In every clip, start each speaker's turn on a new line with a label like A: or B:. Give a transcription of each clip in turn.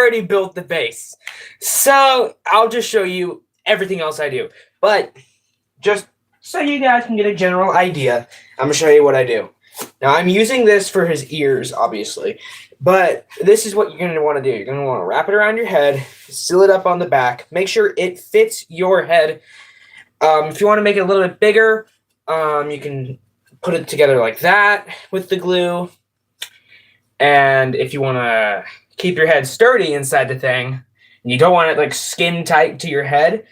A: already built the base. So I'll just show you everything else I do. But just so you guys can get a general idea, I'm going to show you what I do. Now, I'm using this for his ears, obviously. But this is what you're going to want to do. You're going to want to wrap it around your head, seal it up on the back, make sure it fits your head. If you want to make it a little bit bigger, you can put it together like that with the glue. And if you want to keep your head sturdy inside the thing, and you don't want it like skin tight to your head,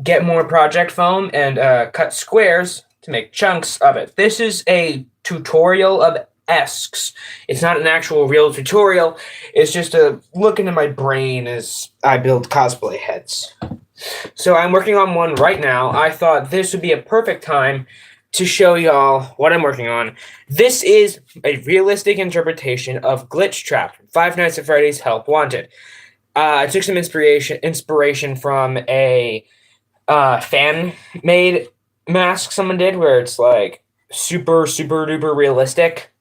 A: get more project foam and cut squares to make chunks of it. This is a tutorial of esques. It's not an actual real tutorial. It's just a look into my brain as I build cosplay heads. So I'm working on one right now. I thought this would be a perfect time to show y'all what I'm working on. This is a realistic interpretation of Glitch Trap from Five Nights at Freddy's Help Wanted. I took some inspiration from a fan-made mask someone did where it's like super duper realistic,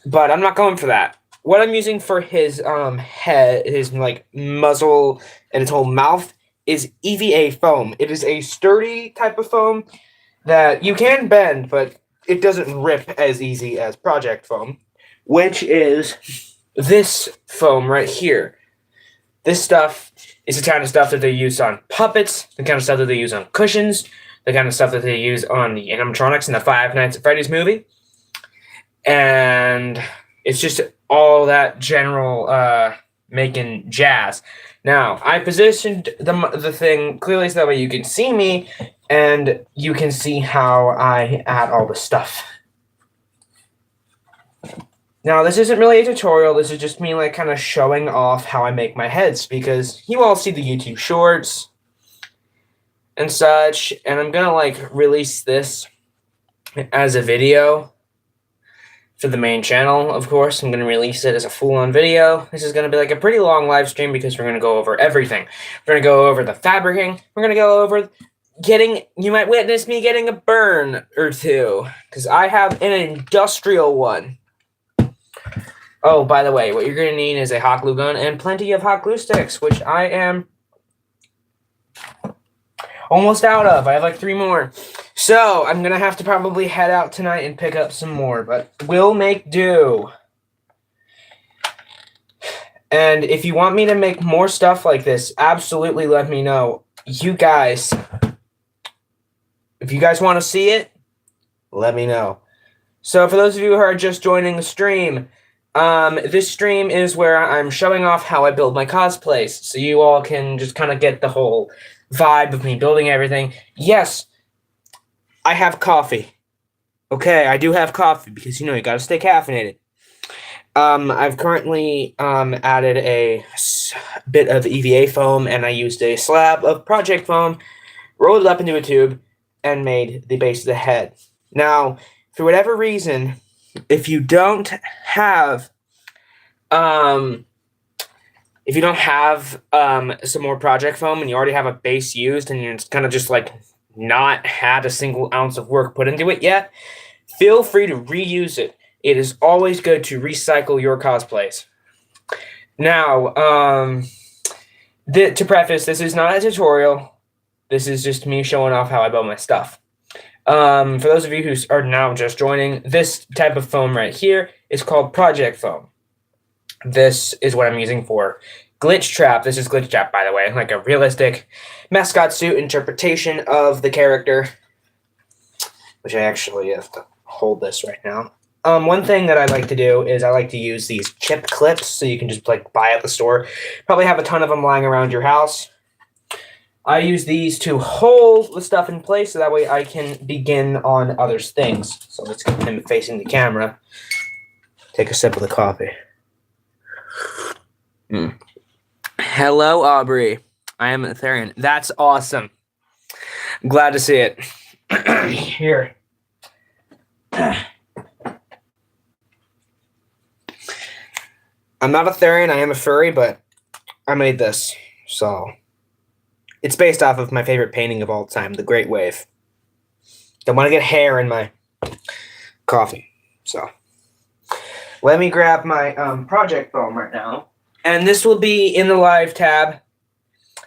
A: but I'm not going for that. What I'm using for his head, his like muzzle and his whole mouth is EVA foam. It is a sturdy type of foam that you can bend, but it doesn't rip as easy as project foam, which is this foam right here. This stuff is the kind of stuff that they use on puppets, the kind of stuff that they use on cushions, the kind of stuff that they use on the animatronics in the Five Nights at Freddy's movie. And it's just all that general making jazz. Now, I positioned the thing clearly so that way you can see me, and you can see how I add all the stuff. Now, this isn't really a tutorial. This is just me, like, kind of showing off how I make my heads, because you all see the YouTube shorts and such, and I'm gonna, like, release this as a video for the main channel, of course. I'm going to release it as a full-on video. This is going to be like a pretty long live stream because we're going to go over everything. We're going to go over the fabricing. We're going to go over you might witness me getting a burn or two, because I have an industrial one. Oh, by the way, what you're going to need is a hot glue gun and plenty of hot glue sticks, which I am almost out of. I have like 3 more. So, I'm going to have to probably head out tonight and pick up some more, but we'll make do. And if you want me to make more stuff like this, absolutely let me know. You guys, if you guys want to see it, let me know. So, for those of you who are just joining the stream, this stream is where I'm showing off how I build my cosplays, so you all can just kind of get the whole vibe of me building everything. Yes, I have coffee. Okay, I do have coffee because, you gotta stay caffeinated. I've currently added a bit of EVA foam, and I used a slab of project foam, rolled it up into a tube, and made the base of the head. Now, for whatever reason, if you don't have some more project foam and you already have a base used and it's kind of just like not had a single ounce of work put into it yet, feel free to reuse it. It is always good to recycle your cosplays. Now, to preface, this is not a tutorial. This is just me showing off how I build my stuff. For those of you who are now just joining, this type of foam right here is called project foam. This is what I'm using for Glitch Trap. This is Glitch Trap, by the way, like a realistic mascot suit interpretation of the character, which I actually have to hold this right now. One thing that I like to do is I like to use these chip clips, so you can just like buy at the store. Probably have a ton of them lying around your house. I use these to hold the stuff in place so that way I can begin on others' things. So let's get him facing the camera. Take a sip of the coffee. Hello, Aubrey. I am Therian. That's awesome. I'm glad to see it. Here. I'm not a Therian, I am a furry, but I made this, so it's based off of my favorite painting of all time, The Great Wave. Don't want to get hair in my coffee, so let me grab my project foam right now, And this will be in the live tab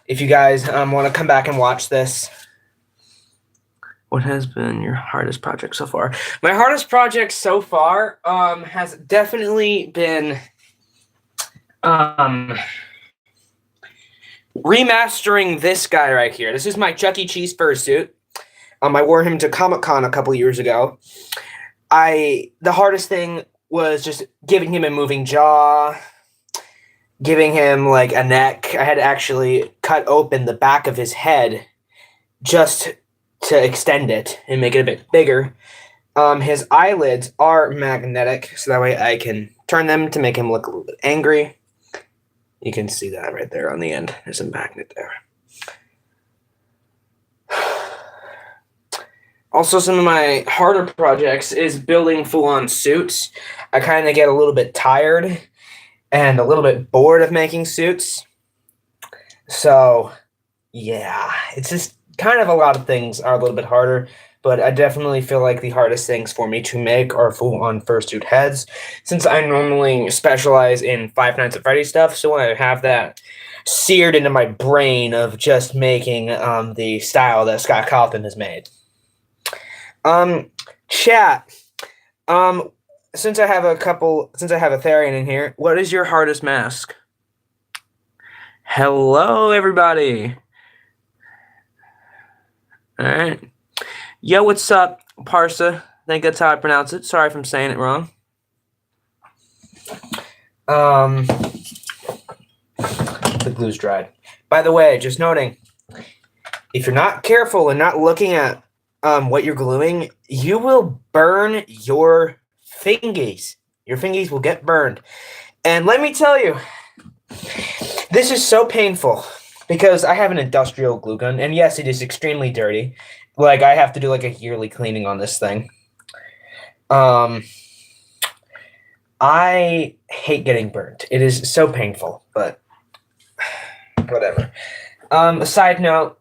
A: if you guys want to come back and watch this. What has been your hardest project so far? My hardest project so far has definitely been remastering this guy right here. This is my Chuck E. Cheese fursuit. I wore him to Comic-Con a couple years ago. The hardest thing was just giving him a moving jaw, giving him like a neck. I had to actually cut open the back of his head just to extend it and make it a bit bigger. His eyelids are magnetic, so that way I can turn them to make him look a little bit angry. You can see that right there on the end. There's a magnet there. Also, some of my harder projects is building full-on suits. I kind of get a little bit tired and a little bit bored of making suits. So, yeah, it's just kind of a lot of things are a little bit harder, but I definitely feel like the hardest things for me to make are full-on fursuit heads, since I normally specialize in Five Nights at Freddy's stuff, so I have that seared into my brain of just making the style that Scott Cawthon has made. Chat, since I have a Therian in here, what is your hardest mask? Hello, everybody. All right. Yo, what's up, Parsa? I think that's how I pronounce it. Sorry if I'm saying it wrong. The glue's dried. By the way, just noting, if you're not careful and not looking at what you're gluing, you will burn your fingies. Your fingies will get burned. And let me tell you, this is so painful because I have an industrial glue gun, and yes, it is extremely dirty. Like, I have to do like a yearly cleaning on this thing. I hate getting burnt. It is so painful, but whatever. A side note,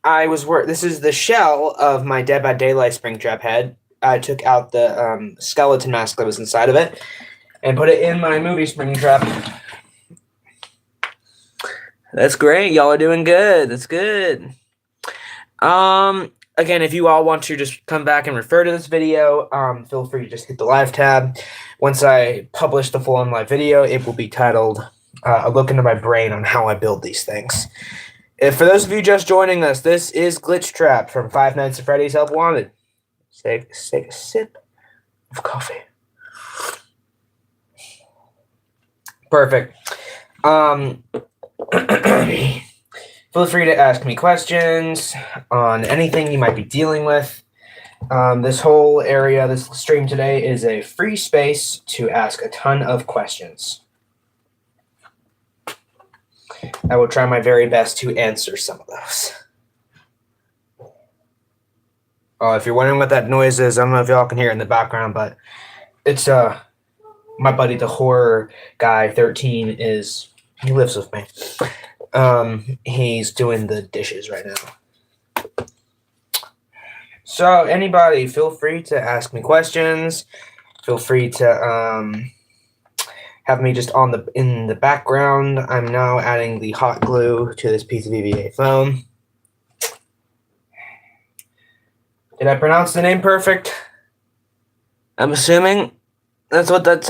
A: this is the shell of my Dead by Daylight Springtrap head. I took out the skeleton mask that was inside of it and put it in my movie Springtrap. That's great. Y'all are doing good. That's good. Again, if you all want to just come back and refer to this video, feel free to just hit the live tab. Once I publish the full-on live video, it will be titled A Look Into My Brain on How I Build These Things. If for those of you just joining us, this is Glitch Trap from Five Nights at Freddy's Help Wanted. Take a sip of coffee. Perfect. Feel free to ask me questions on anything you might be dealing with. This whole area, this stream today, is a free space to ask a ton of questions. I will try my very best to answer some of those. Oh, if you're wondering what that noise is, I don't know if y'all can hear it in the background, but it's my buddy, the horror guy, 13, he lives with me. He's doing the dishes right now. So anybody, feel free to ask me questions. Feel free to have me just in the background. I'm now adding the hot glue to this piece of EVA foam. Did I pronounce the name perfect? I'm assuming that's what that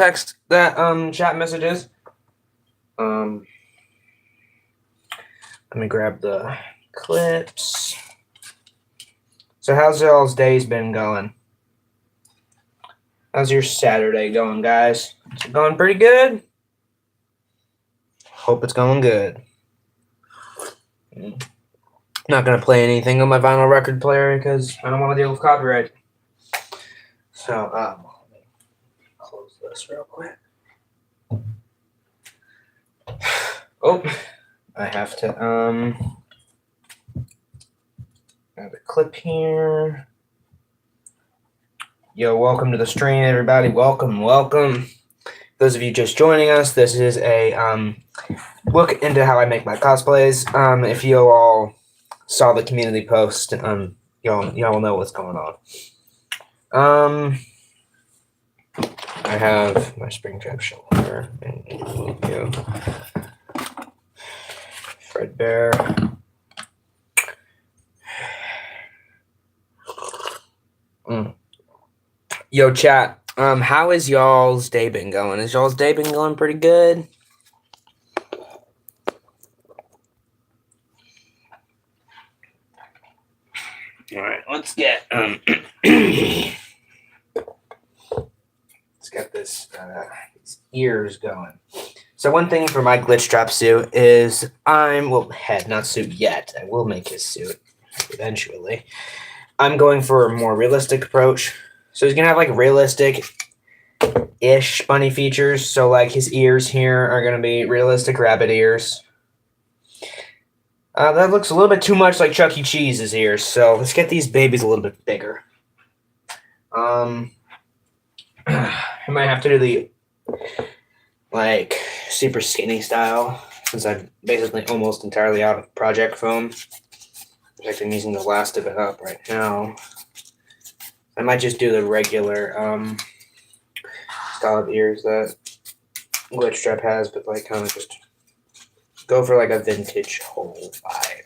A: chat message is. Let me grab the clips. So how's y'all's days been going? How's your Saturday going, guys? Is it going pretty good? Hope it's going good. Not going to play anything on my vinyl record player because I don't want to deal with copyright. So, let me close this real quick. Oh, I have to, add a clip here. Yo, welcome to the stream, everybody. Welcome. Those of you just joining us, this is a look into how I make my cosplays. If you all saw the community post, y'all know what's going on. I have my Springtrap shoulder and White bear. Yo, chat. How is y'all's day been going? Is y'all's day been going pretty good? All right, let's get let's get this these ears going. So one thing for my glitch trap suit is head, not suit yet. I will make his suit eventually. I'm going for a more realistic approach. So he's gonna have like realistic-ish bunny features. So like his ears here are gonna be realistic rabbit ears. That looks a little bit too much like Chuck E. Cheese's ears, so let's get these babies a little bit bigger. I might have to do the like super skinny style since I'm basically almost entirely out of project foam. In fact, I'm using the last of it up right now. I might just do the regular style of ears that Glitch Trap has, but like kind of just go for like a vintage whole vibe.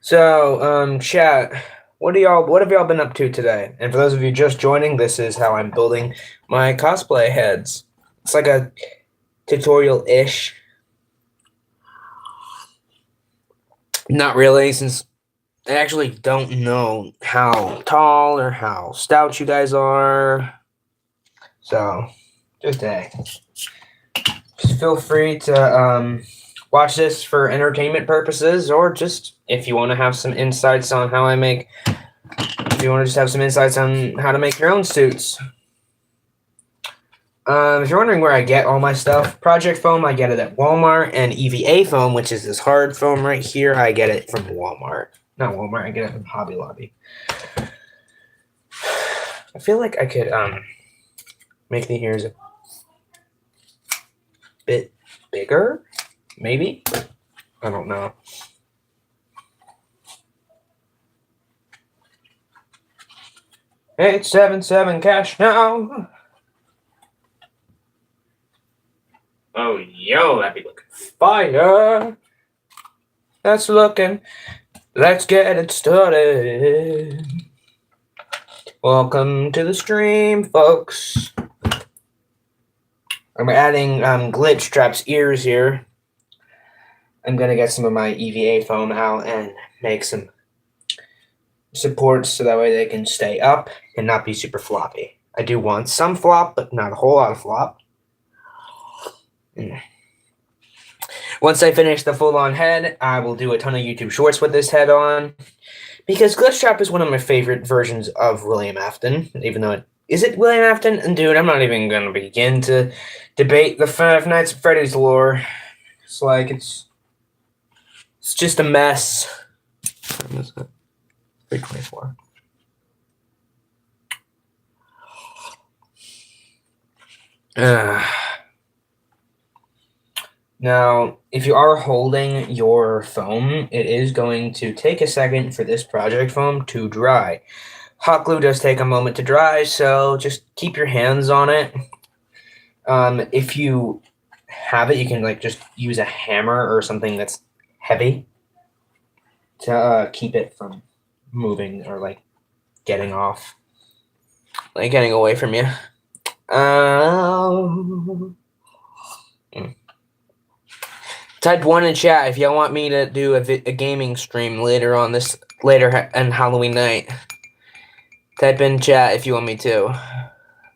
A: So, chat, what have y'all been up to today? And for those of you just joining, this is how I'm building my cosplay heads. It's like a tutorial-ish. Not really, since I actually don't know how tall or how stout you guys are. So, just feel free to watch this for entertainment purposes, or just if you want to have some insights on how I make. If you want to just have some insights on how to make your own suits. If you're wondering where I get all my stuff, Project Foam, I get it at Walmart, and EVA Foam, which is this hard foam right here, I get it from Walmart. Not Walmart, I get it from Hobby Lobby. I feel like I could make the ears a bit bigger, maybe? I don't know. $877 cash now. Oh, yo, that be looking fire. That's looking. Let's get it started. Welcome to the stream, folks. I'm adding Glitch Trap's ears here. I'm going to get some of my EVA foam out and make some supports so that way they can stay up and not be super floppy. I do want some flop, but not a whole lot of flop. Once I finish the full-on head, I will do a ton of YouTube shorts with this head on. Because Glitch Trap is one of my favorite versions of William Afton, even though is it William Afton? And dude, I'm not even going to begin to debate the Five Nights at Freddy's lore. It's like, it's just a mess. What is it? 324. Now, if you are holding your foam, it is going to take a second for this project foam to dry. Hot glue does take a moment to dry, so just keep your hands on it. If you have it, you can like just use a hammer or something that's heavy to keep it from moving or like getting off, like getting away from you. Type 1 in chat if y'all want me to do a gaming stream later on Halloween night. Type in chat if you want me to.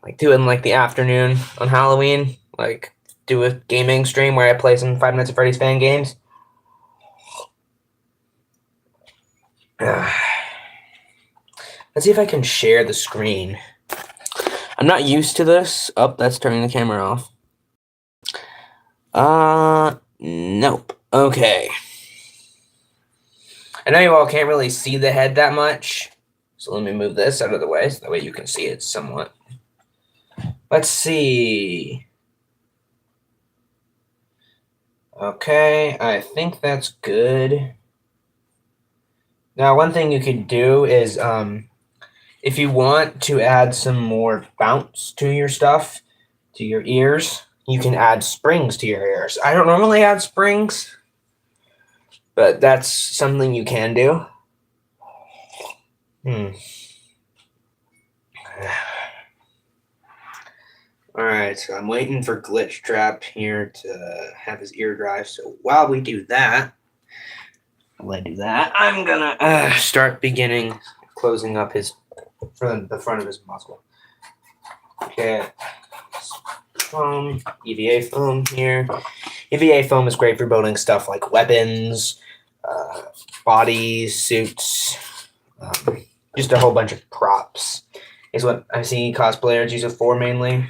A: Like do it in like the afternoon on Halloween. Like do a gaming stream where I play some Five Nights at Freddy's fan games. Let's see if I can share the screen. I'm not used to this. Oh, that's turning the camera off. Nope. Okay. I know you all can't really see the head that much, so let me move this out of the way so that way you can see it somewhat. Let's see. Okay, I think that's good. Now, one thing you could do is, if you want to add some more bounce to your stuff, to your ears, you can add springs to your ears. I don't normally add springs, but that's something you can do. Alright, so I'm waiting for Glitch Trap here to have his ear dry. So while we do that, I'm gonna start closing up the front of his muzzle. Okay, foam, EVA foam here. EVA foam is great for building stuff like weapons, bodies, suits, just a whole bunch of props. Is what I've seen cosplayers use it for mainly.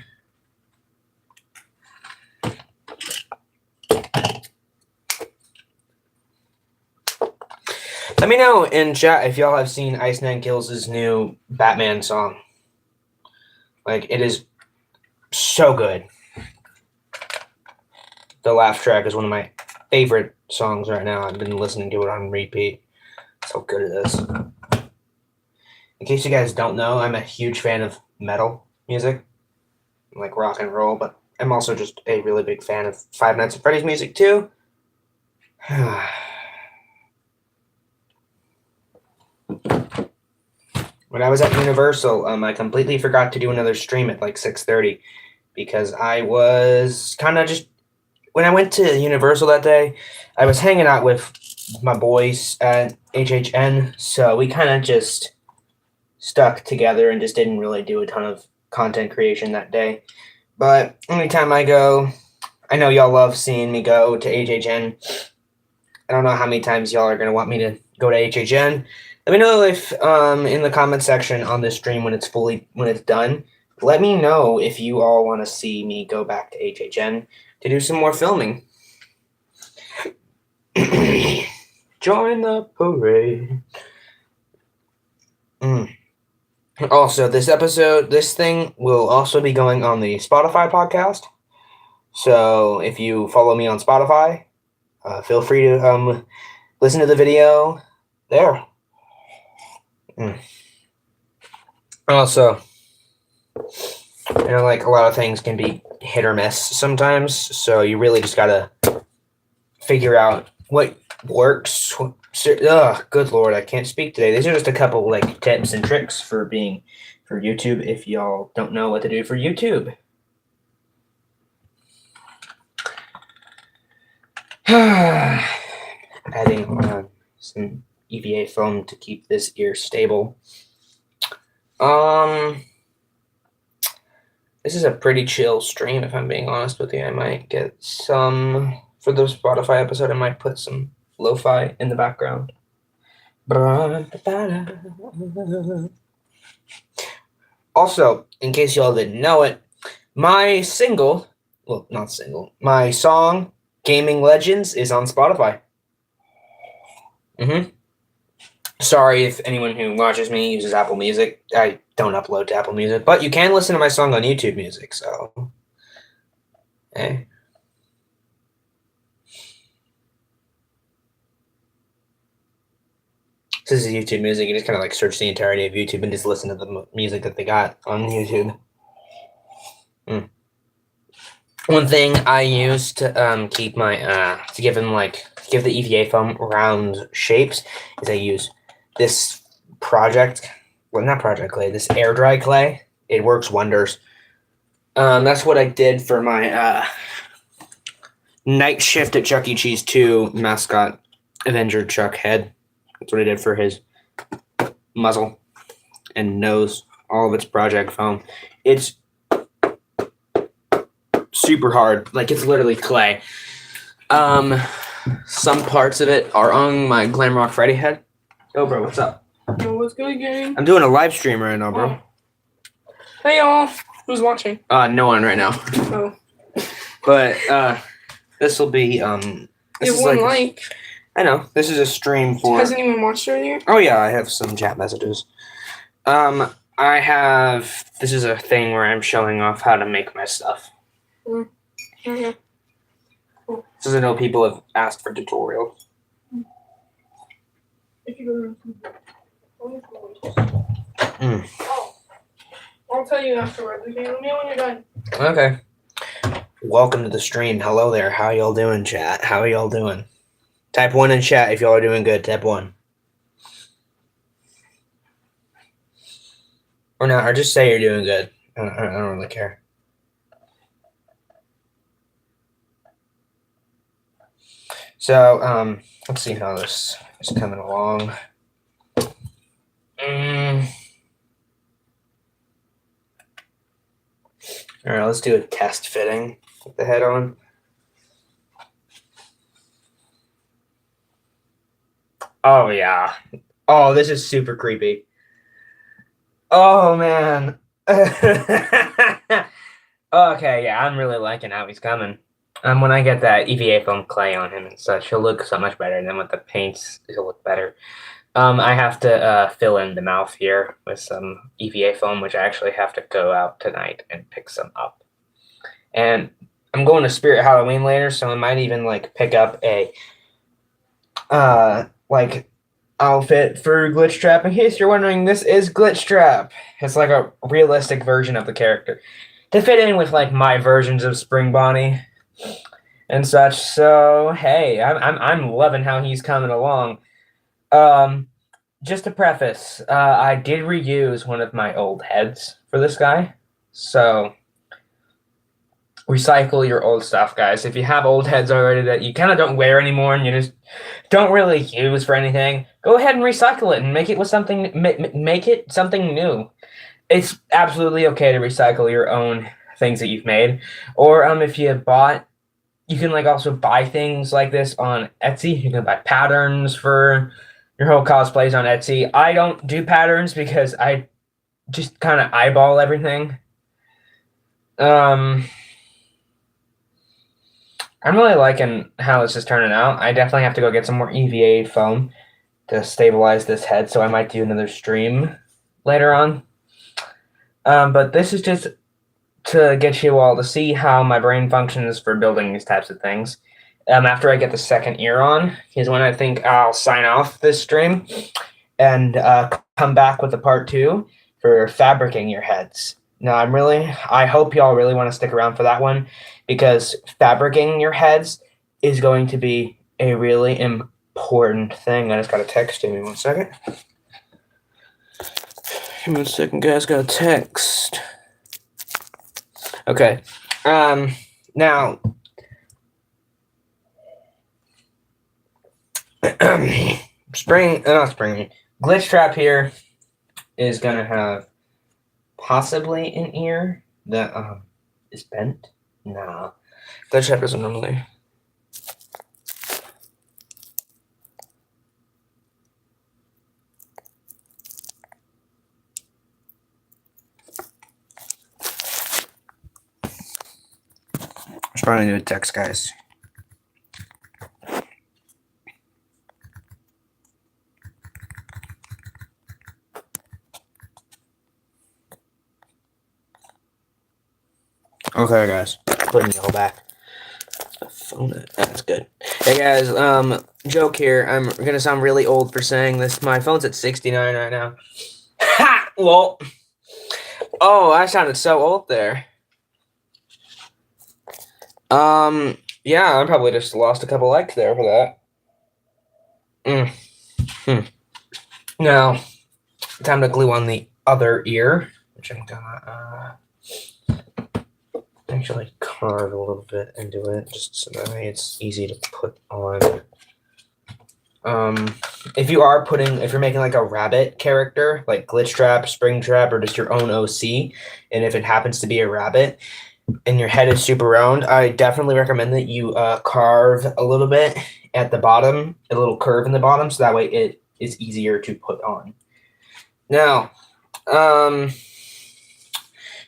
A: Let me know in chat if y'all have seen Ice Nine Kills' new Batman song. Like, it is so good. The laugh track is one of my favorite songs right now. I've been listening to it on repeat. That's how good it is. In case you guys don't know, I'm a huge fan of metal music, like rock and roll, but I'm also just a really big fan of Five Nights at Freddy's music too. When I was at Universal, I completely forgot to do another stream at like 6:30 because I was kind of just when I went to Universal that day, I was hanging out with my boys at HHN, so we kind of just stuck together and just didn't really do a ton of content creation that day. But anytime I go, I know y'all love seeing me go to HHN. I don't know how many times y'all are going to want me to go to HHN. Let me know if in the comment section on this stream when it's done. Let me know if you all want to see me go back to HHN to do some more filming. Join the parade. Also, this thing will also be going on the Spotify podcast. So if you follow me on Spotify, feel free to listen to the video there. Also, like a lot of things can be hit or miss sometimes, so you really just gotta figure out what works. Good lord, I can't speak today. These are just a couple like tips and tricks for YouTube if y'all don't know what to do for YouTube. Adding some EVA foam to keep this ear stable. This is a pretty chill stream, if I'm being honest with you. I might get some for the Spotify episode. I might put some lo-fi in the background. Also, in case y'all didn't know it, my song Gaming Legends is on Spotify. Sorry if anyone who watches me uses Apple Music. I don't upload to Apple Music, but you can listen to my song on YouTube Music, so hey. This is YouTube Music. You just kind of like search the entirety of YouTube and just listen to the music that they got on YouTube. One thing I use to keep my to give the EVA foam round shapes is I use this this air dry clay. It works wonders. That's what I did for my Night Shift at Chuck E. Cheese 2 mascot Avenger Chuck head. That's what I did for his muzzle and nose. All of its project foam. It's super hard. Like, it's literally clay. Some parts of it are on my Glam Rock Freddy head. Oh, bro, what's up?
B: Yo, what's good, gang?
A: I'm doing a live stream right now, bro.
B: Oh. Hey, y'all. Who's watching?
A: No one right now.
B: Oh.
A: But this will be This
B: You
A: is
B: have one
A: like-
B: like.
A: I know. This is a stream for.
B: Hasn't even watched it yet.
A: Oh yeah, I have some chat messages. I have. This is a thing where I'm showing off how to make my stuff.
B: Okay.
A: This is I know people have asked for tutorials.
B: Oh, I'll tell you afterwards. Okay, let me know when you're done.
A: Okay. Welcome to the stream. Hello there. How y'all doing, chat? How y'all doing? Type 1 in chat if y'all are doing good. Type 1. Or not, or just say you're doing good. I don't really care. So, let's see how this is coming along. All right, let's do a test fitting with the head on. Oh, yeah. Oh, this is super creepy. Oh, man. Okay, yeah, I'm really liking how he's coming. When I get that EVA foam clay on him and such, he'll look so much better. And then with the paints, he'll look better. I have to fill in the mouth here with some EVA foam, which I actually have to go out tonight and pick some up. And I'm going to Spirit Halloween later, so I might even like pick up a like outfit for Glitch Trap. In case you're wondering, this is Glitch Trap. It's like a realistic version of the character to fit in with like my versions of Spring Bonnie and such. So hey, I'm loving how he's coming along. Just to preface, I did reuse one of my old heads for this guy. So recycle your old stuff, guys. If you have old heads already that you kind of don't wear anymore and you just don't really use for anything, go ahead and recycle it and make it with something. Make it something new. It's absolutely okay to recycle your own things that you've made, or if you bought, you can like also buy things like this on Etsy. You can buy patterns for your whole cosplays on Etsy. I don't do patterns because I just kind of eyeball everything. I'm really liking how this is turning out. I definitely have to go get some more EVA foam to stabilize this head, so I might do another stream later on. But this is just to get you all to see how my brain functions for building these types of things. After I get the second ear on is when I think I'll sign off this stream and come back with a part 2 for fabricating your heads. Now, I hope y'all really want to stick around for that one, because fabricating your heads is going to be a really important thing. I just got a text. Give me 1 second. Give me 1 second, guys. Got a text. Okay. Now, Glitch Trap here is gonna have possibly an ear that is bent. Nah, Glitch Trap doesn't normally. I was trying to do a text, guys. Okay, guys, putting y'all back. The phone. That's good. Hey guys, joke here. I'm gonna sound really old for saying this. My phone's at 69 right now. Ha! Lol. Oh, I sounded so old there. Yeah, I probably just lost a couple likes there for that. Now, time to glue on the other ear, which I'm gonna actually carve a little bit into it, just so that way it's easy to put on. If you're making like a rabbit character, like Glitch Trap, Spring Trap, or just your own OC, and if it happens to be a rabbit and your head is super round, I definitely recommend that you carve a little bit at the bottom, a little curve in the bottom, so that way it is easier to put on. Now,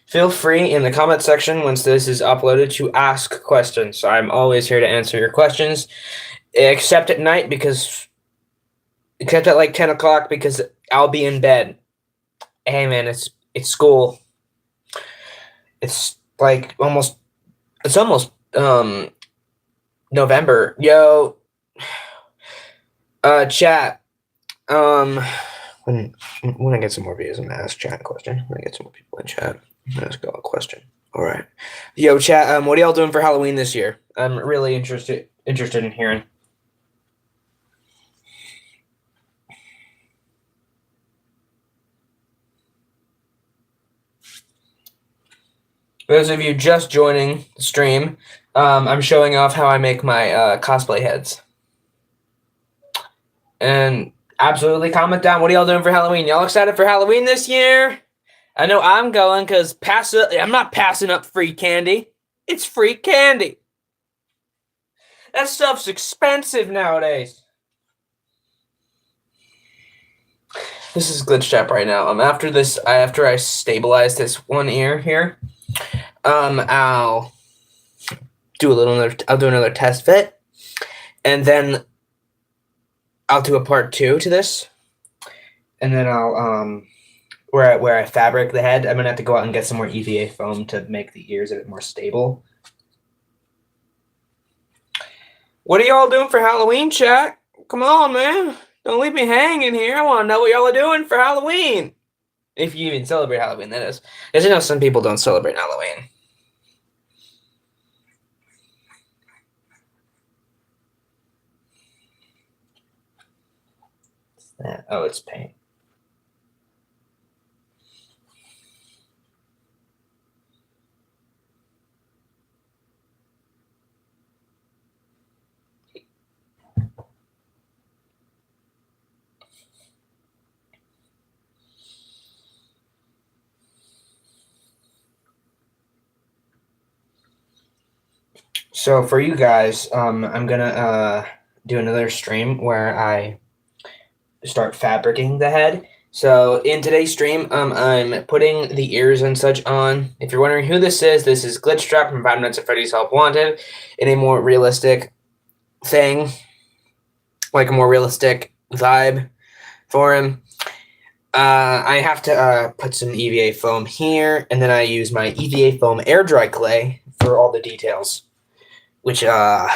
A: feel free in the comment section once this is uploaded to ask questions. I'm always here to answer your questions. except at night except at like 10 o'clock because I'll be in bed. Hey man, it's school. It's like it's almost November. Yo, chat. When I get some more views, I'm gonna ask chat a question. When I get some more people in chat, I'm gonna ask y'all a question. All right. Yo, chat. What are y'all doing for Halloween this year? I'm really interested in hearing. For those of you just joining the stream, I'm showing off how I make my cosplay heads. And absolutely comment down, what are y'all doing for Halloween? Y'all excited for Halloween this year? I know I'm going because I'm not passing up free candy. It's free candy. That stuff's expensive nowadays. This is glitched up right now. After I stabilize this one ear here, I'll do another test fit, and then I'll do a part 2 to this, and then I'll where I fabric the head. I'm gonna have to go out and get some more EVA foam to make the ears a bit more stable. What are y'all doing for Halloween, chat? Come on, man. Don't leave me hanging here. I want to know what y'all are doing for Halloween. If you even celebrate Halloween, that is. As you know, some people don't celebrate Halloween. What's that? Oh, it's paint. So for you guys, I'm gonna do another stream where I start fabricating the head. So in today's stream, I'm putting the ears and such on. If you're wondering who this is Glitchtrap from Five Nights at Freddy's Help Wanted in a more realistic thing, like a more realistic vibe for him. I have to put some EVA foam here, and then I use my EVA foam air dry clay for all the details. Which the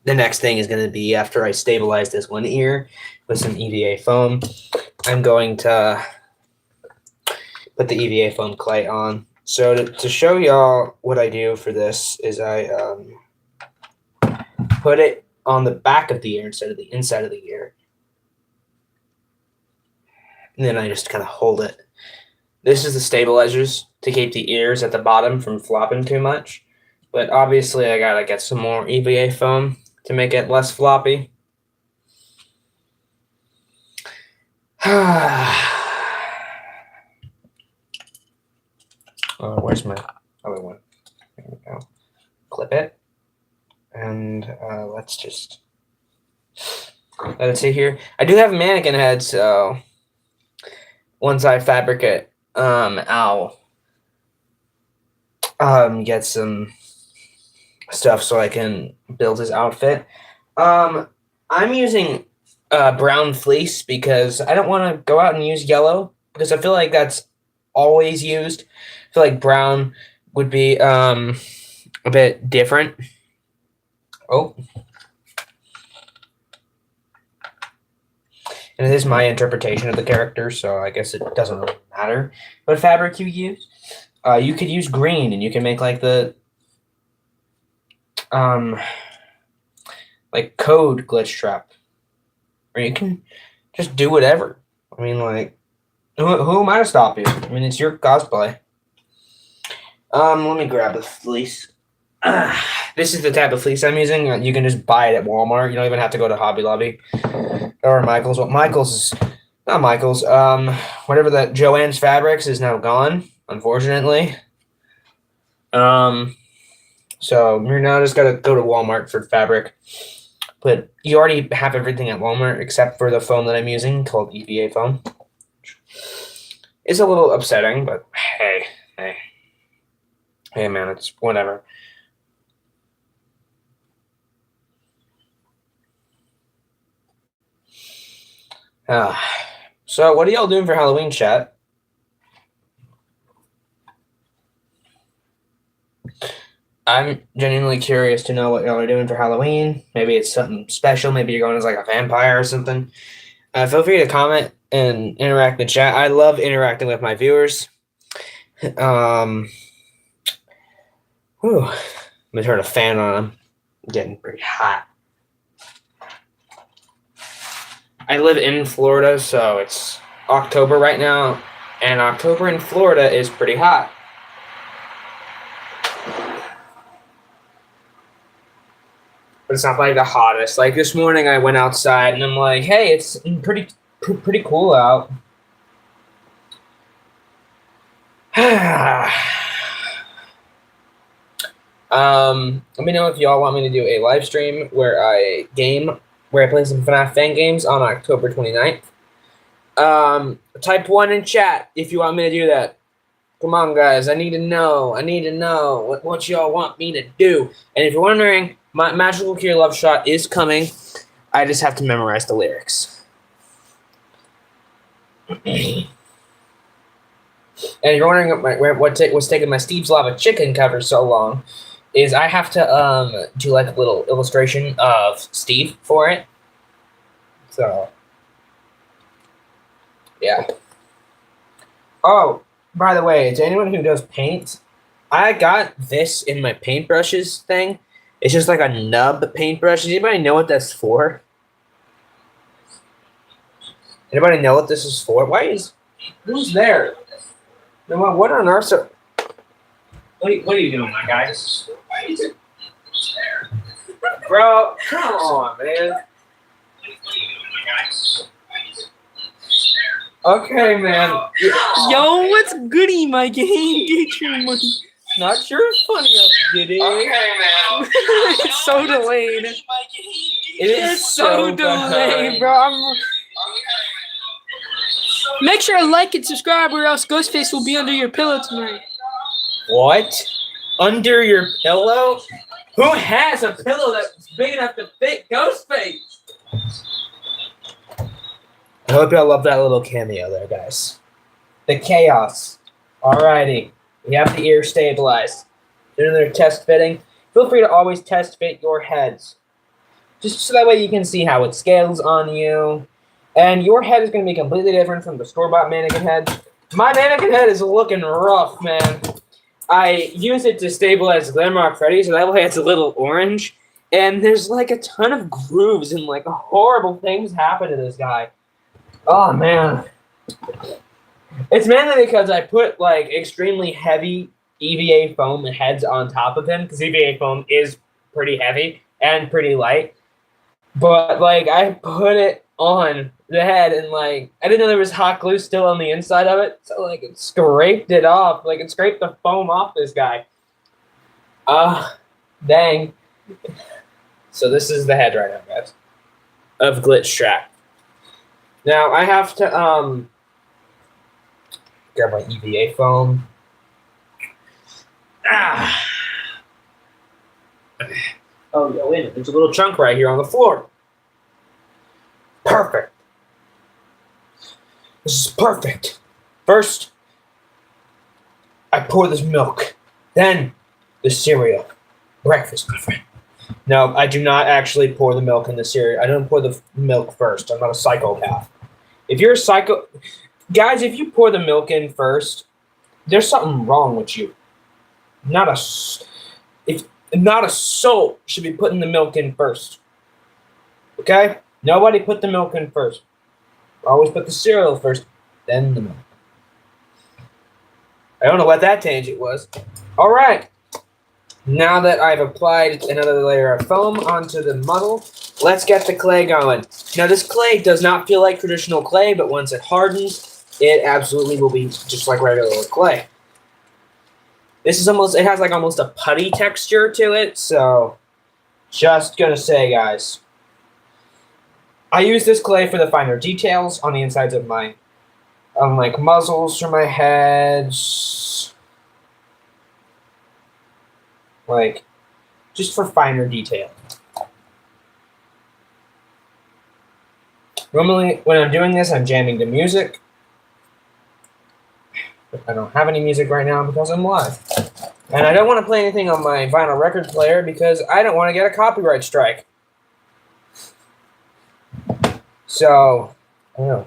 A: next thing is going to be after I stabilize this one ear with some EVA foam. I'm going to put the EVA foam clay on. So to show y'all what I do for this is I put it on the back of the ear instead of the inside of the ear. And then I just kind of hold it. This is the stabilizers to keep the ears at the bottom from flopping too much. But obviously, I gotta get some more EVA foam to make it less floppy. Where's my other one? There we go. Clip it. And let's just let it sit here. I do have a mannequin head, so once I fabricate, I'll get some stuff so I can build his outfit. I'm using brown fleece because I don't want to go out and use yellow because I feel like that's always used. I feel like brown would be a bit different. Oh. And it is my interpretation of the character, so I guess it doesn't really matter what fabric you use. You could use green, and you can make like the like code glitch trap, or you can just do whatever. I mean, like, who am I to stop you? I mean, it's your cosplay. Let me grab the fleece. This is the type of fleece I'm using. You can just buy it at Walmart. You don't even have to go to Hobby Lobby or Michael's. What Michael's is not Michael's. Whatever that Joann's Fabrics is now gone, unfortunately. So you're now just gotta go to Walmart for fabric. But you already have everything at Walmart except for the foam that I'm using called EVA foam. It's a little upsetting, but hey, man, it's whatever. Uh, so, what are y'all doing for Halloween, chat? I'm genuinely curious to know what y'all are doing for Halloween. Maybe it's something special. Maybe you're going as like a vampire or something. Feel free to comment and interact in the chat. I love interacting with my viewers. Um, whew, I'm gonna turn a fan on. I'm getting pretty hot. I live in Florida, so it's October right now, and October in Florida is pretty hot. But it's not like the hottest. Like this morning, I went outside and I'm like, "Hey, it's pretty cool out." Let me know if y'all want me to do a live stream where I play some FNAF fan games on October 29th. Type 1 in chat if you want me to do that. Come on, guys. I need to know. What y'all want me to do. And if you're wondering, my Magical Cure Love Shot is coming. I just have to memorize the lyrics. And if you're wondering what's taking my Steve's Lava Chicken cover so long, is I have to do like a little illustration of Steve for it. So, yeah. Oh, by the way, to anyone who does paint, I got this in my paintbrushes thing. It's just like a nub paintbrush. Does anybody know what that's for? Anybody know what this is for? Who's there? What on earth? What are you doing, my guys? Bro, come on, man. Okay, man.
B: Yo, what's goody, my gang? Get your money.
A: Not your funny up, Giddy. Okay, man.
B: It's so delayed.
A: It is so
B: delayed, bro. Make sure to like and subscribe, or else Ghostface will be under your pillow tonight.
A: What? Under your pillow? Who has a pillow that's big enough to fit Ghostface? I hope y'all love that little cameo there, guys. The chaos. Alrighty. We have the ear stabilized. Doing their test fitting. Feel free to always test fit your heads. Just so that way you can see how it scales on you. And your head is going to be completely different from the store-bought mannequin head. My mannequin head is looking rough, man. I use it to stabilize Glamrock Freddy, so that way it's a little orange. And there's like a ton of grooves and like horrible things happen to this guy. Oh, man. It's mainly because I put like extremely heavy EVA foam heads on top of him, because EVA foam is pretty heavy and pretty light. But like I put it on the head and like I didn't know there was hot glue still on the inside of it, so like it scraped it off, like it scraped the foam off this guy. Dang. So this is the head right now, guys, of Glitch Trap. Now I have to grab my EVA foam. Oh, yeah, wait a minute. There's a little chunk right here on the floor. Perfect. This is perfect. First, I pour this milk. Then, the cereal. Breakfast, my friend. No, I do not actually pour the milk in the cereal. I don't pour the milk first. I'm not a psychopath. If you're a psycho... Guys, if you pour the milk in first, there's something wrong with you. Not a soul should be putting the milk in first. Okay? Nobody put the milk in first. Always put the cereal first, then the milk. I don't know what that tangent was. All right. Now that I've applied another layer of foam onto the muddle, let's get the clay going. Now, this clay does not feel like traditional clay, but once it hardens, it absolutely will be just like regular clay. This is it has like almost a putty texture to it, so just gonna say, guys, I use this clay for the finer details on the insides of my, like muzzles for my heads, like just for finer detail. Normally, when I'm doing this, I'm jamming to music. But I don't have any music right now because I'm live. And I don't want to play anything on my vinyl record player because I don't want to get a copyright strike. So, I don't know.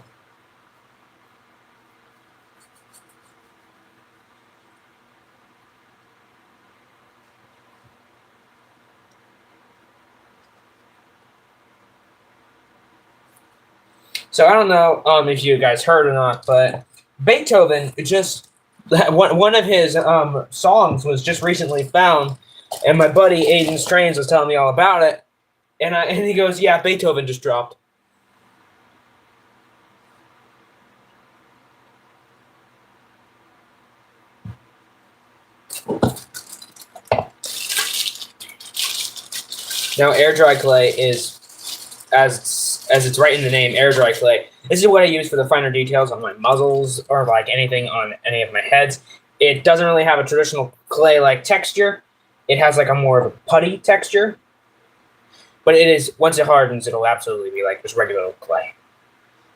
A: So I don't know if you guys heard or not, but Beethoven just one of his songs was just recently found, and my buddy Aiden Strains was telling me all about it, and he goes, "Yeah, Beethoven just dropped." Now, air dry clay is, as it's right in the name, air dry clay. This is what I use for the finer details on my muzzles or like anything on any of my heads. It doesn't really have a traditional clay-like texture. It has like a more of a putty texture. But it is, once it hardens, it'll absolutely be like just regular clay.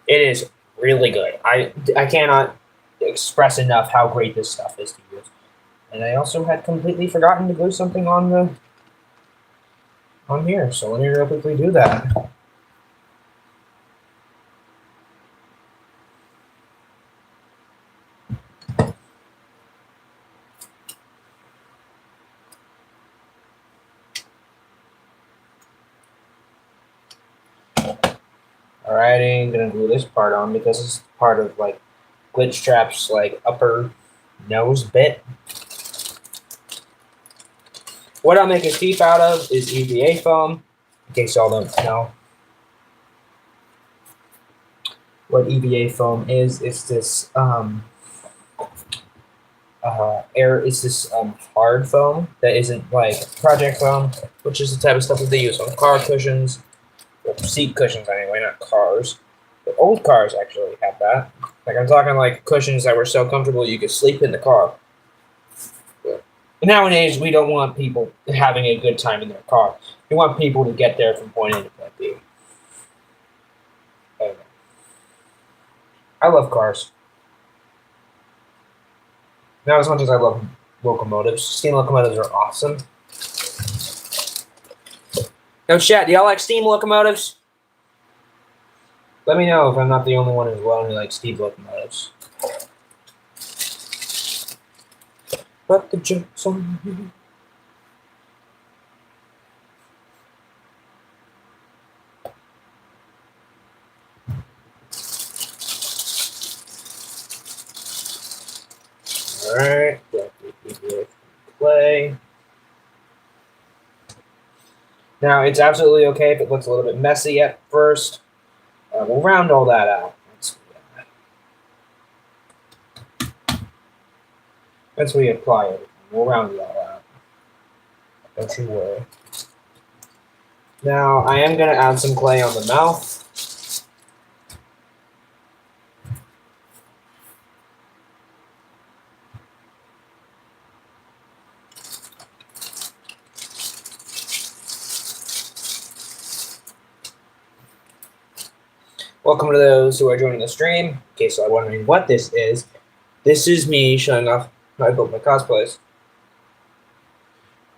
A: It is really good. I cannot express enough how great this stuff is to use. And I also had completely forgotten to glue something on here, so let me real quickly do that. Alrighty, I'm gonna glue this part on because it's part of like glitch strap's like upper nose bit. What I'll make a teeth out of is EVA foam, in case y'all don't know. What EVA foam is, it's this hard foam that isn't like project foam, which is the type of stuff that they use on car cushions, or seat cushions anyway, not cars. But old cars actually have that. Like I'm talking like cushions that were so comfortable you could sleep in the car. Nowadays, we don't want people having a good time in their car. We want people to get there from point A to point B. Anyway, I love cars. Not as much as I love locomotives. Steam locomotives are awesome. Now, chat, do y'all like steam locomotives? Let me know if I'm not the only one as well who likes steam locomotives. But the joke's on me. Alright, play. Now, it's absolutely okay if it looks a little bit messy at first. We'll round all that out. Once we apply it, we'll round it all out. Don't you worry. Now, I am going to add some clay on the mouth. Welcome to those who are joining the stream. In case you're wondering what this is me showing off how I built my cosplays.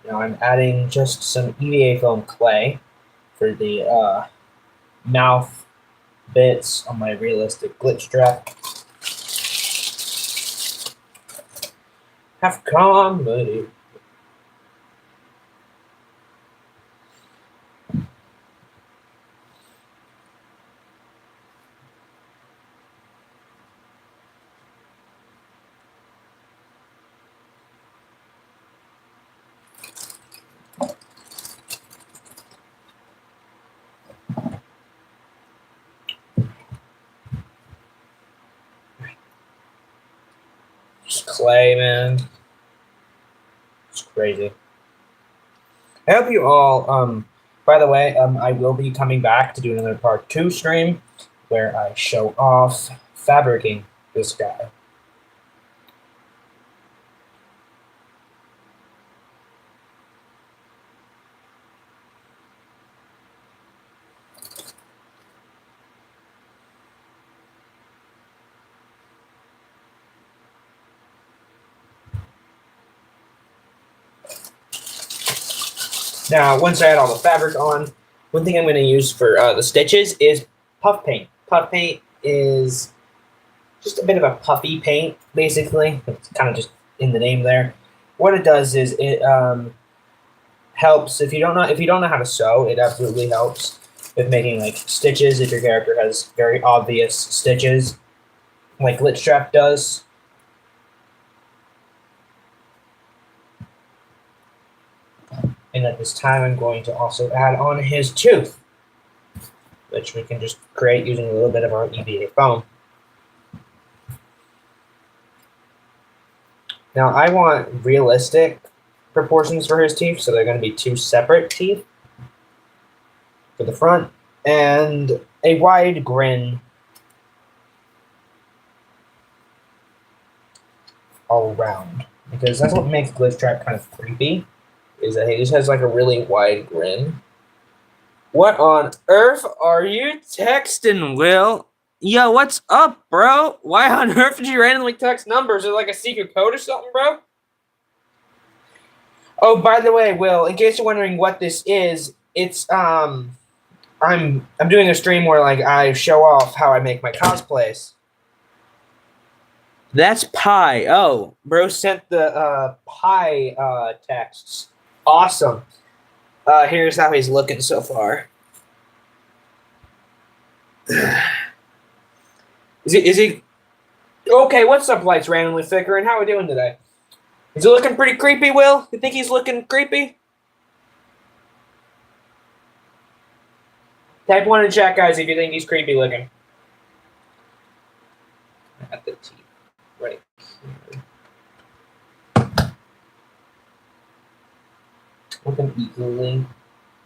A: Now I'm adding just some EVA foam clay for the mouth bits on my realistic glitch strap. Have comedy. Just clay, man. It's crazy. I hope you all, by the way, I will be coming back to do another part 2 stream where I show off fabricating this guy. Now, once I add all the fabric on, one thing I'm going to use for the stitches is puff paint. Puff paint is just a bit of a puffy paint, basically. It's kind of just in the name there. What it does is it helps if you don't know how to sew. It absolutely helps with making like stitches if your character has very obvious stitches, like Glitchtrap does. And at this time, I'm going to also add on his tooth, which we can just create using a little bit of our EVA foam. Now, I want realistic proportions for his teeth, so they're going to be 2 separate teeth for the front and a wide grin all around, because that's what makes Glitchtrap kind of creepy, is that he just has like a really wide grin. What on earth are you texting, Will? Yo, what's up, bro? Why on earth did you randomly text numbers? Is it like a secret code or something, bro? Oh, by the way, Will, in case you're wondering what this is, it's I'm doing a stream where like I show off how I make my cosplays. That's pie. Oh, bro sent the pie texts. Awesome. Here's how he's looking so far. Is he okay? What's up, lights randomly flickering? How are we doing today? Is he looking pretty creepy, Will? You think he's looking creepy? Type 1 in chat, guys, if you think he's creepy looking. At the teeth, right here. With them equally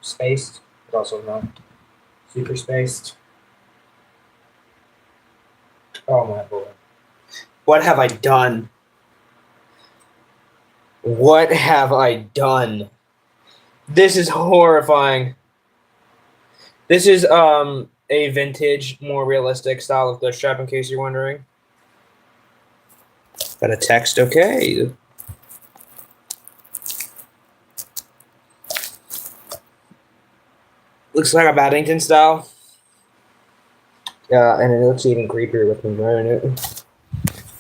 A: spaced, but also not super spaced. Oh my boy. What have I done? What have I done? This is horrifying. This is a vintage, more realistic style of Glitchtrap, in case you're wondering. Got a text, okay. Looks like a Paddington style. Yeah, and it looks even creepier with me wearing it.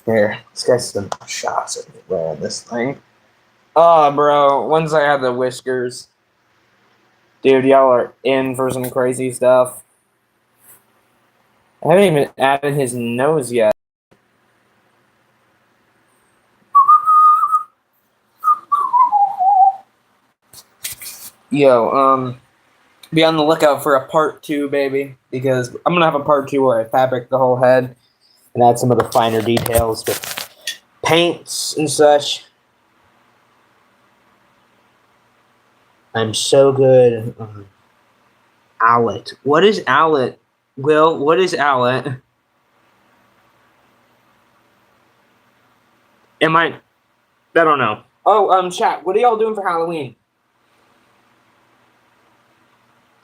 A: Here, let's get some shots of me wearing this thing. Oh, bro, once I have the whiskers. Dude, y'all are in for some crazy stuff. I haven't even added his nose yet. Yo, be on the lookout for a part 2, baby, because I'm gonna have a part 2 where I fabric the whole head and add some of the finer details with paints and such. I'm so good. Owlet. What is Owlet? Will, what is Owlet? I don't know. Oh, chat, what are y'all doing for Halloween?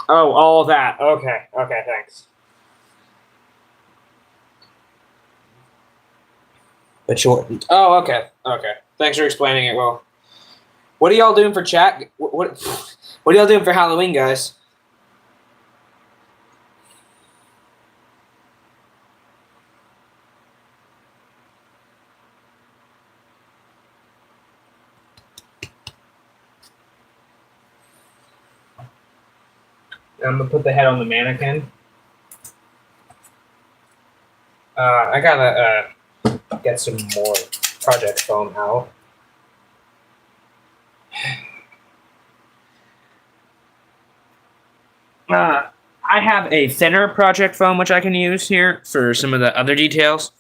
A: Oh, all that. Okay, thanks. But shortened. Oh, okay. Thanks for explaining it, Will. What are y'all doing for chat? What are y'all doing for Halloween, guys? I'm gonna put the head on the mannequin. I gotta get some more project foam out. I have a thinner project foam which I can use here for some of the other details.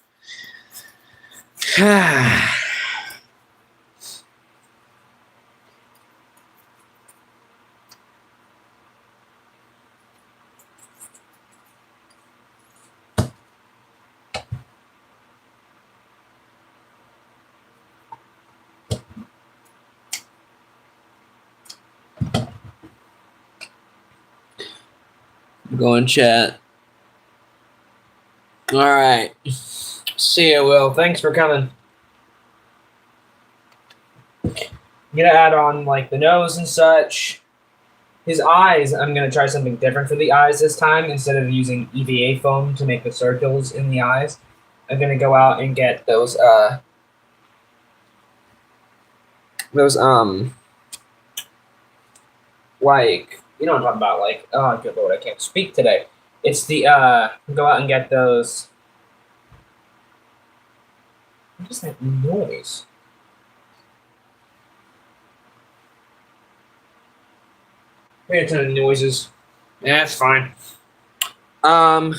A: Go and chat. All right. See ya, Will. Thanks for coming. I'm gonna add on like the nose and such. His eyes, I'm going to try something different for the eyes this time. Instead of using EVA foam to make the circles in the eyes, I'm going to go out and get those like, you know what I'm talking about, like, oh good lord, I can't speak today. It's the go out and get those. What is that noise? Pay attention to noises. Yeah, that's fine. Gonna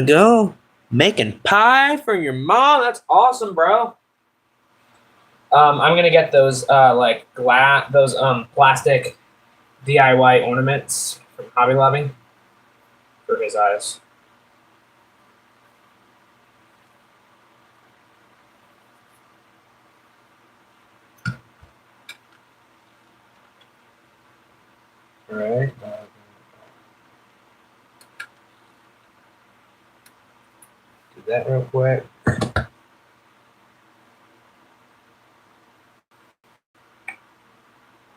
A: go making pie for your mom. That's awesome, bro. I'm gonna get those like those plastic DIY ornaments from Hobby Lobby for his eyes. All right. Do that real quick. I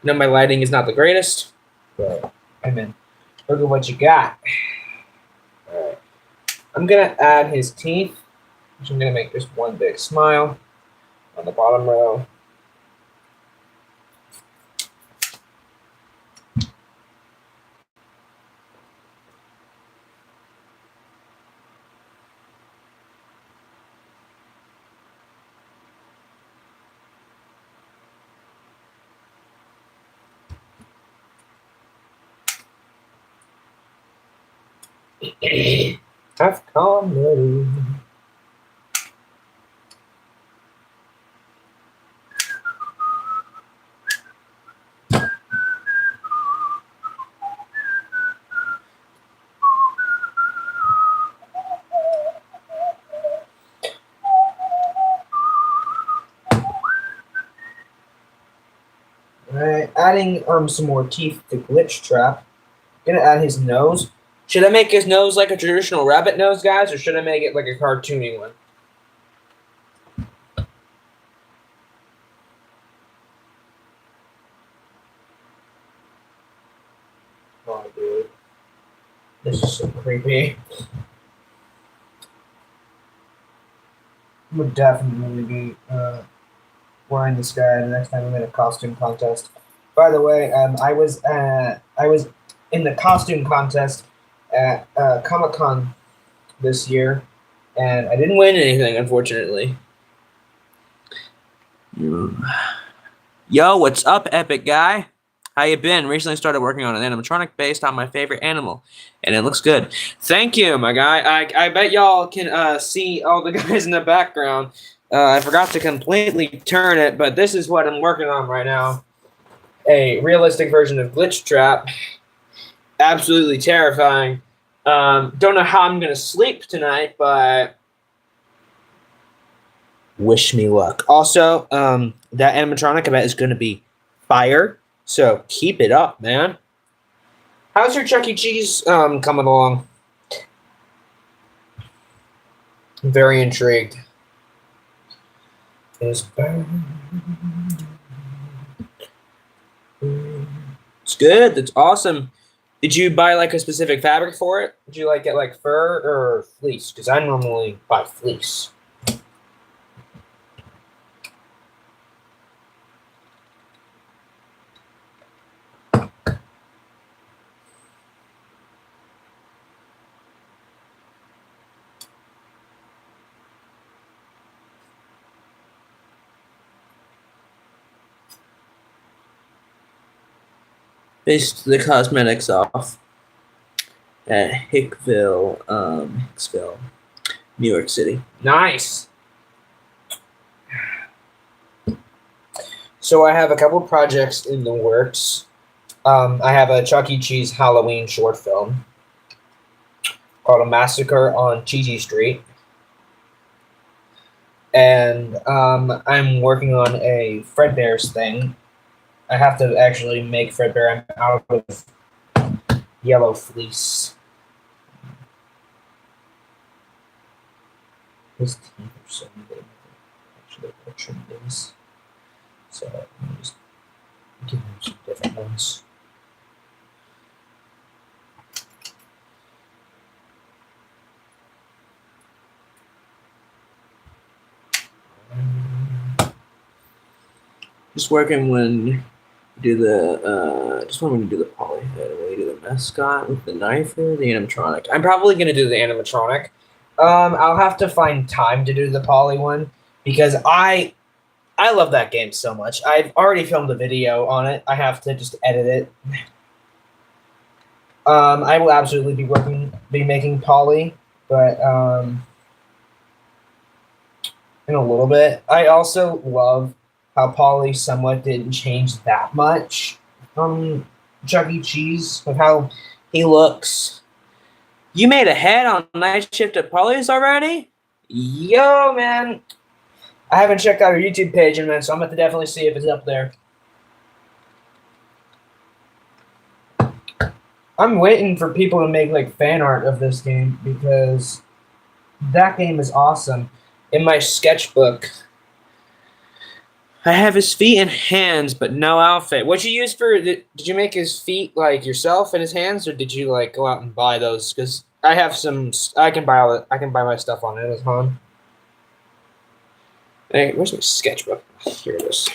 A: know my lighting is not the greatest, but I'm in. Look at what you got. All right. I'm gonna add his teeth, which I'm gonna make just one big smile on the bottom row. Have comedy. Alright, adding some more teeth to Glitch Trap. Gonna add his nose. Should I make his nose like a traditional rabbit nose, guys, or should I make it like a cartoony one? Oh, dude. This is so creepy. I would definitely be wearing this guy the next time I'm in a costume contest. By the way, I was in the costume contest at Comic-Con this year, and I didn't win anything, unfortunately. Yo, what's up, epic guy? How you been? Recently started working on an animatronic based on my favorite animal, and it looks good. Thank you, my guy. I bet y'all can see all the guys in the background. I forgot to completely turn it, but this is what I'm working on right now. A realistic version of Glitch Trap. Absolutely terrifying. Don't know how I'm going to sleep tonight, but wish me luck. Also, that animatronic I bet is going to be fire. So keep it up, man. How's your Chuck E. Cheese coming along? I'm very intrigued. It's good. That's awesome. Did you buy like a specific fabric for it? Did you like get like fur or fleece? Because I normally buy fleece. Based the cosmetics off at Hicksville, New York City. Nice. So I have a couple projects in the works. I have a Chuck E. Cheese Halloween short film called A Massacre on Chi Street. And I'm working on a Fredbear's thing. I have to actually make Fredbear out of yellow fleece. His teeth are so big. Actually, I trimmed these. So let me just We can use some different ones. Just working when do the just when we do the poly head, when we do the mascot with the knife or the animatronic. I'm probably gonna do the animatronic. I'll have to find time to do the poly one because I love that game so much. I've already filmed a video on it. I have to just edit it. I will absolutely be making poly, but in a little bit. I also love how Polly somewhat didn't change that much from Chuck E. Cheese with how he looks. You made a head on Night Shift at Polly's already? Yo, man. I haven't checked out her YouTube page in a minute, so I'm going to definitely see if it's up there. I'm waiting for people to make like fan art of this game because that game is awesome. In my sketchbook, I have his feet and hands, but no outfit. What'd you use for? Did you make his feet like yourself and his hands, or did you like go out and buy those? Because I have some. I can buy all. I can buy my stuff on Amazon. Hey, where's my sketchbook? Here it is.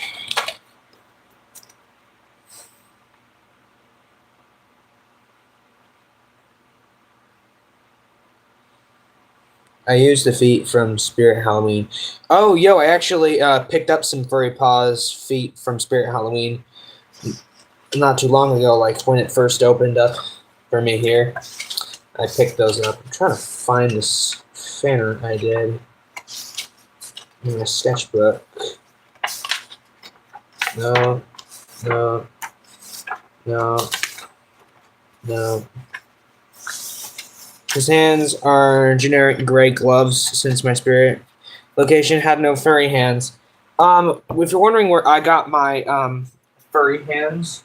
A: I used the feet from Spirit Halloween. Oh, yo, I actually picked up some Furry Paws feet from Spirit Halloween not too long ago, like when it first opened up for me here. I picked those up. I'm trying to find this fan art I did in my sketchbook. No, no, no, no. His hands are generic gray gloves since my spirit location had no furry hands. If you're wondering where I got my furry hands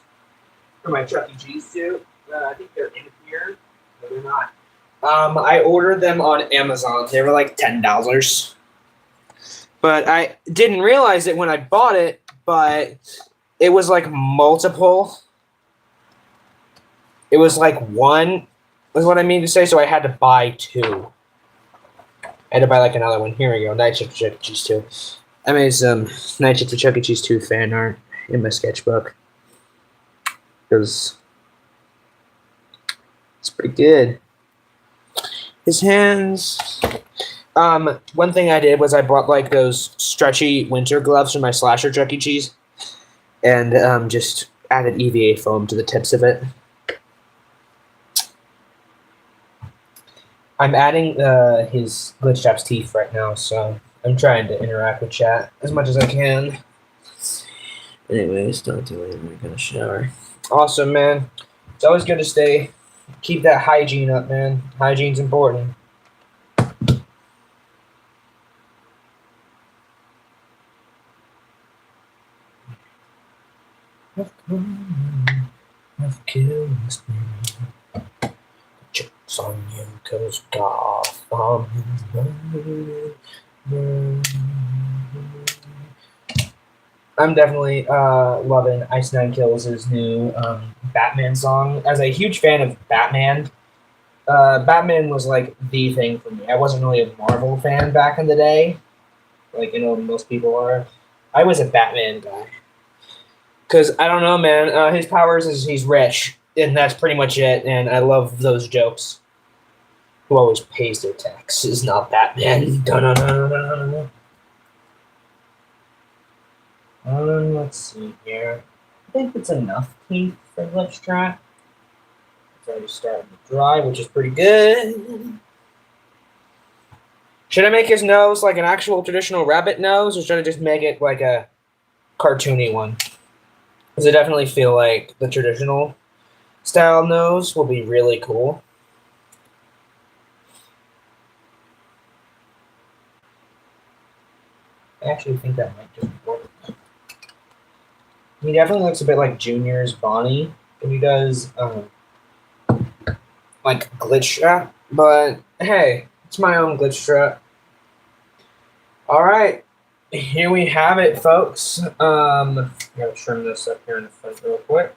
A: for my Chuck E. Cheese suit, I think they're in here. No, they're not. I ordered them on Amazon. They were like $10. But I didn't realize it when I bought it, but it was like multiple. It was like one. Is what I mean to say, so I had to buy two. I had to buy like another one. Here we go, Night Shift for Chuck E. Cheese 2. I made some Night Shift for Chuck E. Cheese 2 fan art in my sketchbook. Because it's pretty good. His hands. One thing I did was I bought like those stretchy winter gloves from my slasher Chuck E. Cheese. And just added EVA foam to the tips of it. I'm adding his Glitchtrap's teeth right now, so I'm trying to interact with chat as much as I can. Anyways, don't do it. I'm gonna shower. Awesome, man. It's always good to keep that hygiene up, man. Hygiene's important. I've killed this man. Chips on you, cause Gotham I'm definitely loving Ice Nine Kills' new Batman song. As a huge fan of Batman, Batman was like the thing for me. I wasn't really a Marvel fan back in the day, like most people are. I was a Batman guy. Because, I don't know, man, his powers is he's rich, and that's pretty much it, and I love those jokes. Who always pays their taxes, not Batman. Let's see here. I think it's enough teeth for Glitchtrap. It's already starting to dry, which is pretty good. Should I make his nose like an actual traditional rabbit nose, or should I just make it like a cartoony one? Because I definitely feel like the traditional style nose will be really cool. I actually think that might just work. He definitely looks a bit like Junior's Bonnie when he does like Glitchtrap, but hey, it's my own Glitchtrap. All right, here we have it, folks. I'm gonna trim this up here in the front real quick.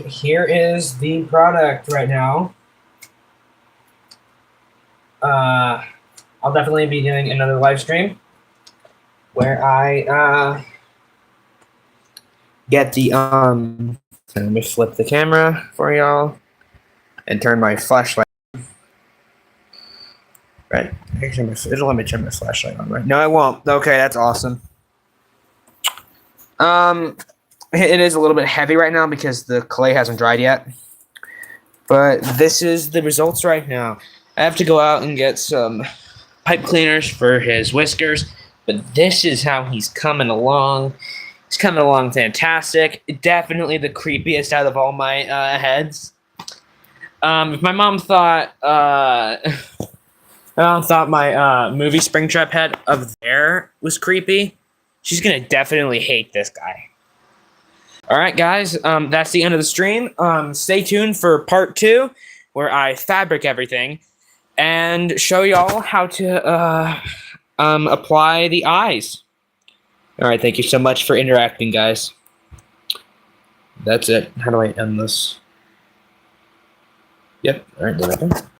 A: Here is the product right now. I'll definitely be doing another live stream where I get the let me flip the camera for y'all and turn my flashlight. Right, it'll let me turn my flashlight on, right? No, it won't. Okay, that's awesome. It is a little bit heavy right now because the clay hasn't dried yet. But this is the results right now. I have to go out and get some pipe cleaners for his whiskers, but this is how he's coming along. He's coming along fantastic. Definitely the creepiest out of all my heads. If my mom thought my movie Springtrap head up there was creepy, she's gonna definitely hate this guy. All right, guys, that's the end of the stream. Stay tuned for part 2, where I fabric everything and show y'all how to apply the eyes. All right, thank you so much for interacting, guys. That's it. How do I end this? Yep. All right, there we go.